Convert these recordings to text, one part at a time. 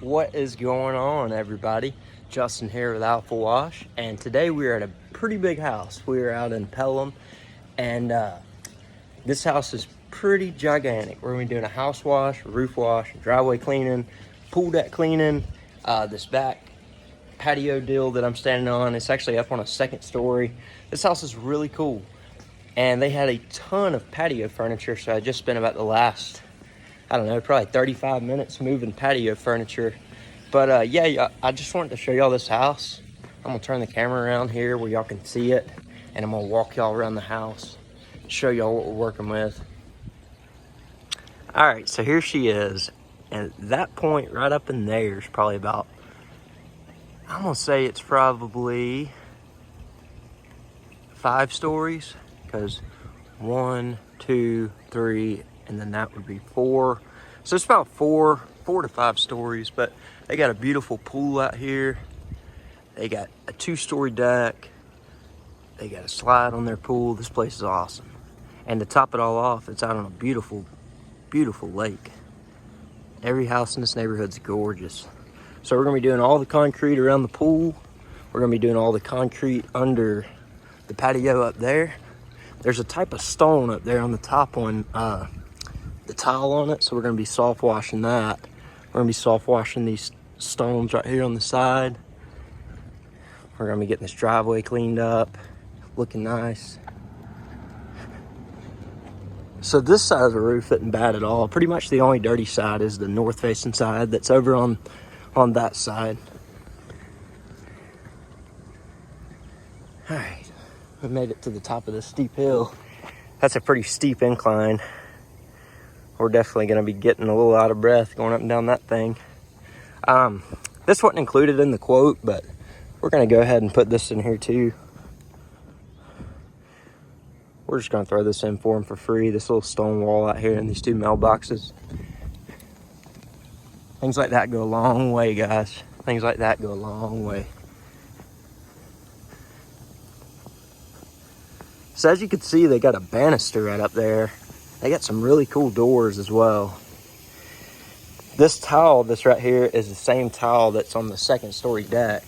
What is going on, everybody? Justin here with Alpha Wash, and today we are at a pretty big house. We are out in Pelham, and this house is pretty gigantic. We're going to be doing a house wash, roof wash, driveway cleaning, pool deck cleaning. This back patio deal that I'm standing on, it's actually up on a second story. This house is really cool, and they had a ton of patio furniture, so I just spent about the last, I don't know, probably 35 minutes moving patio furniture. But yeah, I just wanted to show y'all this house. I'm gonna turn the camera around here where y'all can see it, and I'm gonna walk y'all around the house, show y'all what we're working with. All right, so here she is. And that point right up in there is probably about, I'm gonna say it's probably 5 stories, because 1, 2, 3, and then that would be 4. So it's about 4 to 5 stories, but they got a beautiful pool out here. They got a 2-story deck. They got a slide on their pool. This place is awesome. And to top it all off, it's out on a beautiful, beautiful lake. Every house in this neighborhood is gorgeous. So we're gonna be doing all the concrete around the pool. We're gonna be doing all the concrete under the patio up there. There's a type of stone up there on the top one, the tile on it. So we're gonna be soft washing that. We're gonna be soft washing these stones right here on the side. We're gonna be getting this driveway cleaned up, looking nice. So this side of the roof isn't bad at all. Pretty much the only dirty side is the north facing side that's over on that side. All right, we made it to the top of this steep hill. That's a pretty steep incline. We're definitely gonna be getting a little out of breath going up and down that thing. This wasn't included in the quote, but we're gonna go ahead and put this in here too. We're just gonna throw this in for them for free. This little stone wall out here and these 2 mailboxes. Things like that go a long way, guys. Things like that go a long way. So as you can see, they got a banister right up there. They got some really cool doors as well. This tile, this right here, is the same tile that's on the 2nd story deck.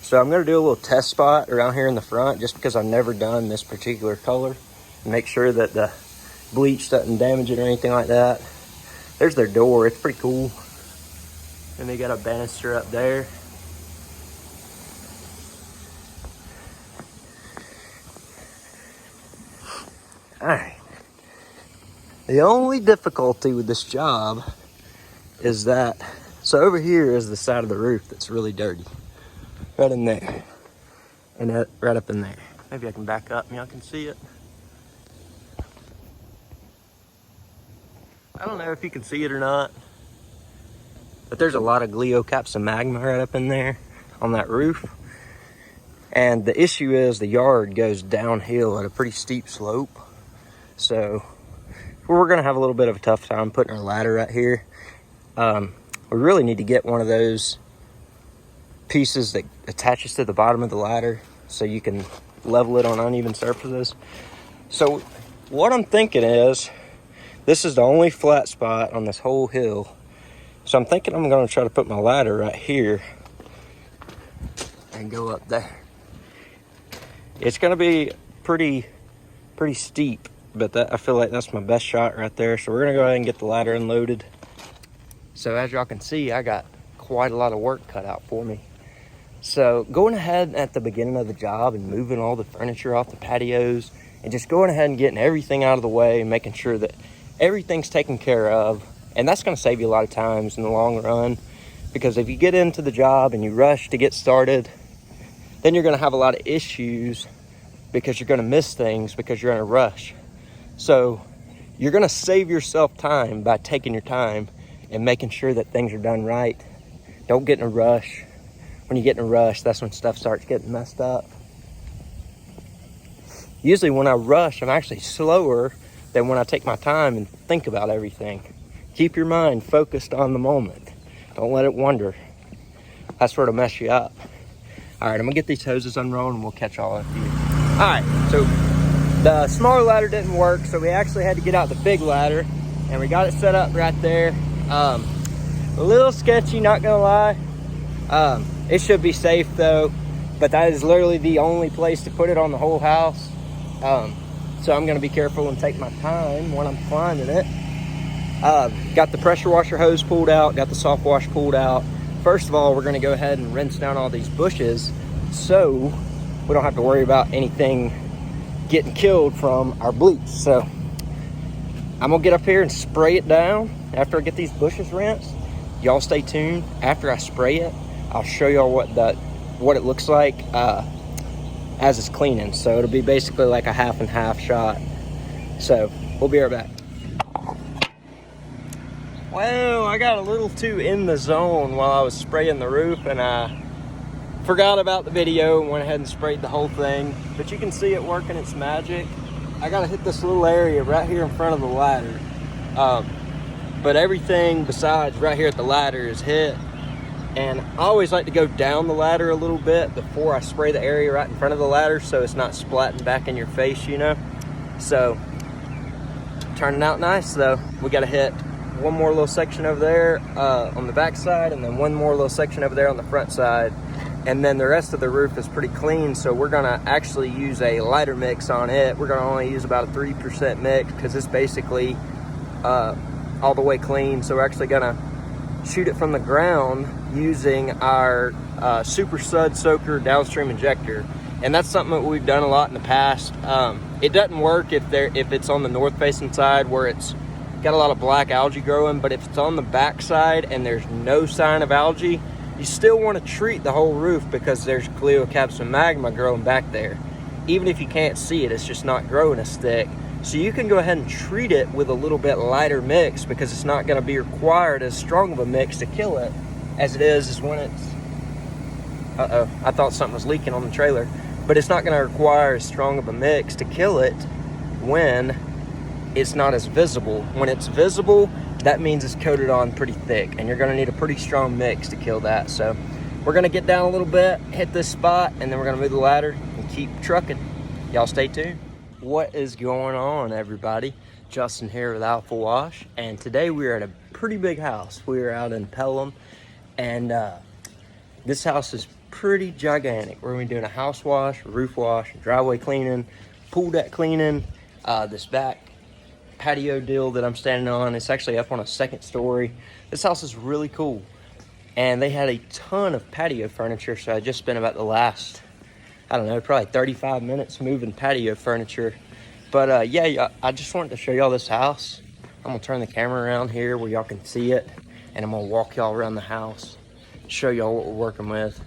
So I'm gonna do a little test spot around here in the front just because I've never done this particular color. Make sure that the bleach doesn't damage it or anything like that. There's their door, it's pretty cool. And they got a banister up there. All right. The only difficulty with this job is that, so over here is the side of the roof that's really dirty. Right in there. And that right up in there. Maybe I can back up and y'all can see it. I don't know if you can see it or not, but there's a lot of gliocaps and magma right up in there on that roof. And the issue is the yard goes downhill at a pretty steep slope. So we're gonna have a little bit of a tough time putting our ladder right here. We really need to get one of those pieces that attaches to the bottom of the ladder so you can level it on uneven surfaces. So what I'm thinking is, this is the only flat spot on this whole hill. So I'm thinking I'm gonna try to put my ladder right here and go up there. It's gonna be pretty steep, but I feel like that's my best shot right there. So we're gonna go ahead and get the ladder unloaded. So as y'all can see, I got quite a lot of work cut out for me. So going ahead at the beginning of the job and moving all the furniture off the patios and just going ahead and getting everything out of the way and making sure that everything's taken care of. And that's gonna save you a lot of times in the long run, because if you get into the job and you rush to get started, then you're gonna have a lot of issues because you're gonna miss things because you're in a rush. So you're gonna save yourself time by taking your time and making sure that things are done right. Don't get in a rush. When you get in a rush, that's when stuff starts getting messed up. Usually when I rush, I'm actually slower than when I take my time and think about everything. Keep your mind focused on the moment. Don't let it wander. That's where it'll mess you up. All right, I'm gonna get these hoses unrolled and we'll catch all of you. All right, so the smaller ladder didn't work, so we actually had to get out the big ladder, and we got it set up right there. A little sketchy, not gonna lie. It should be safe though, but that is literally the only place to put it on the whole house. So I'm gonna be careful and take my time when I'm climbing it. Got the pressure washer hose pulled out, got the soft wash pulled out. First of all, we're gonna go ahead and rinse down all these bushes so we don't have to worry about anything getting killed from our bleach. So I'm gonna get up here and spray it down after I get these bushes rinsed. Y'all stay tuned. After I spray it, I'll show y'all what it looks like as it's cleaning. So it'll be basically like a half and half shot. So we'll be right back. Well, I got a little too in the zone while I was spraying the roof, and I forgot about the video and went ahead and sprayed the whole thing. But you can see it working its magic. I gotta hit this little area right here in front of the ladder. But everything besides right here at the ladder is hit. And I always like to go down the ladder a little bit before I spray the area right in front of the ladder so it's not splatting back in your face, you know? So, turning out nice though. We gotta hit one more little section over there on the back side, and then one more little section over there on the front side. And then the rest of the roof is pretty clean, so we're gonna actually use a lighter mix on it. We're gonna only use about a 3% mix because it's basically all the way clean. So we're actually gonna shoot it from the ground using our super sud soaker downstream injector. And that's something that we've done a lot in the past. It doesn't work if it's on the north facing side where it's got a lot of black algae growing, but if it's on the back side and there's no sign of algae, you still want to treat the whole roof because there's Coleocaps and magma growing back there. Even if you can't see it, it's just not growing as thick. So you can go ahead and treat it with a little bit lighter mix because it's not going to be required as strong of a mix to kill it as it is when it's... Uh-oh, I thought something was leaking on the trailer. But it's not going to require as strong of a mix to kill it when it's not as visible. When it's visible, that means it's coated on pretty thick, and you're gonna need a pretty strong mix to kill that. So we're gonna get down a little bit, hit this spot, and then we're gonna move the ladder and keep trucking. Y'all stay tuned. What is going on, everybody? Justin here with Alpha Wash, and today we're at a pretty big house. We're out in Pelham, and this house is pretty gigantic. We're gonna be doing a house wash, roof wash, driveway cleaning, pool deck cleaning, this back patio deal that I'm standing on. It's actually up on a second story. This house is really cool, and they had a ton of patio furniture, so I just spent about the last, I don't know, probably 35 minutes moving patio furniture. But yeah, I just wanted to show y'all this house. I'm gonna turn the camera around here where y'all can see it, and I'm gonna walk y'all around the house, show y'all what we're working with.